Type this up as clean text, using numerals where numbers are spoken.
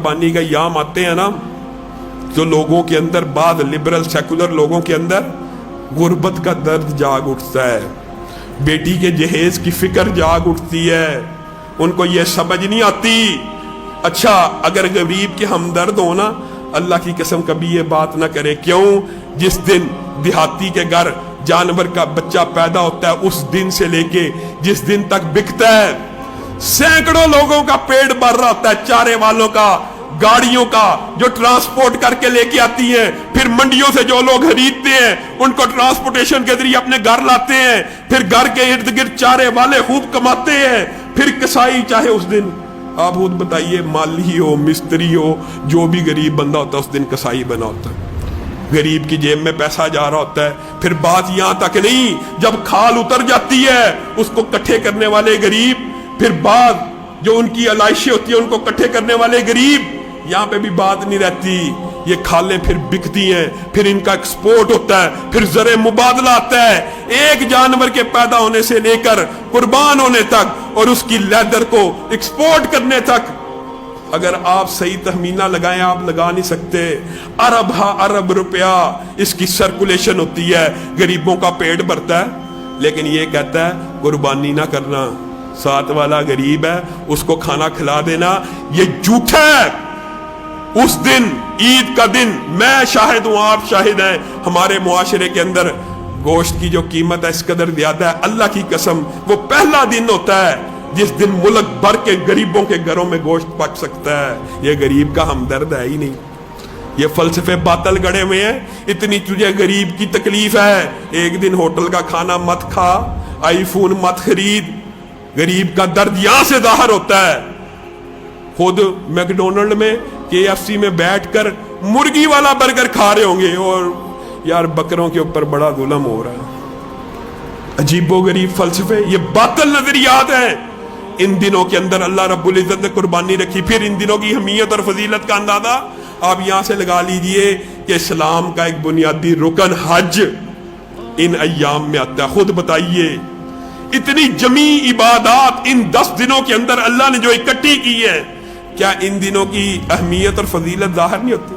कुर्बानी का याम आते हैं ना, तो लोगों के अंदर, बाद लिबरल सेकुलर लोगों के अंदर गुर्बत का दर्द जाग उठता है, बेटी के जहेज की फिक्र जाग उठती है, उनको ये समझ नहीं आती। अच्छा, अगर गरीब के हमदर्द हो ना, अल्लाह की कसम कभी ये बात ना करे। क्यों? जिस दिन देहाती के घर जानवर का बच्चा पैदा होता है, उस दिन से लेके जिस दिन तक बिकता है, सैकड़ों लोगों का पेट भर रहा होता है, चारे वालों का, गाड़ियों का जो ट्रांसपोर्ट करके लेके आती हैं, फिर मंडियों से जो लोग खरीदते हैं उनको ट्रांसपोर्टेशन के जरिए अपने घर लाते हैं, फिर घर के इर्द गिर्द चारे वाले खूब कमाते हैं, फिर कसाई, चाहे उस दिन आप खुद बताइए, माली हो, मिस्त्री हो, जो भी गरीब बंदा होता है उस दिन कसाई बना होता है, गरीब की जेब में पैसा जा रहा होता है। फिर बात यहां तक नहीं, जब खाल उतर जाती है उसको इकट्ठे करने वाले गरीब, फिर बाद जो उनकी आलाइशें होती है उनको इकट्ठे करने वाले गरीब, यहां पे भी बात नहीं रहती। ये खालें फिर बिकती हैं, फिर इनका एक्सपोर्ट होता है, फिर ज़रे मुबादला आता है, एक जानवर के पैदा होने से लेकर कुर्बान होने तक और उसकी लेदर को एक्सपोर्ट करने तक। अगर आप सही तखमीना लगाएं, आप लगा नहीं सकते। अरब हा अरब रुपया इसकी सर्कुलेशन होती है, गरीबों का पेट भरता है, लेकिन ये कहता है कुर्बानी ना करना, साथ वाला गरीब है उसको खाना खिला देना, ये झूठा है। उस दिन, ईद का दिन, मैं शाहिद हूं, आप शाहिद हैं, हमारे मुआशरे के अंदर गोश्त की जो कीमत है इस कदर ज्यादा है, अल्लाह की कसम, वो पहला दिन होता है जिस दिन मुल्क भर के गरीबों के घरों में गोश्त पक सकता है। ये गरीब का हमदर्द है ही नहीं, ये फलसफे बातल गड़े हुए हैं। इतनी तुझे गरीब की तकलीफ है, एक दिन होटल का खाना मत खा, आईफोन मत खरीद, गरीब का दर्द यहां से जाहिर होता है। खुद मैकडोनल्ड में, KFC में बैठकर मुर्गी वाला बर्गर खा रहे होंगे और यार बकरों के ऊपर बड़ा जुल्म हो रहा है। अजीबो गरीब फलसफे, ये बातल नजरियात हैं। इन दिनों के अंदर अल्लाह रब्बुल इज्जत ने कुर्बानी रखी, फिर इन दिनों की अहमियत और फजीलत का अंदाजा आप यहां से लगा लीजिए कि इस्लाम का एक बुनियादी रुकन हज इन अय्याम में आता है। खुद बताइए, इतनी जमी इबादत इन 10 दिनों के अंदर अल्लाह ने जो इकट्ठी की है, क्या इन दिनों की अहमियत और फजीलत जाहिर नहीं होती?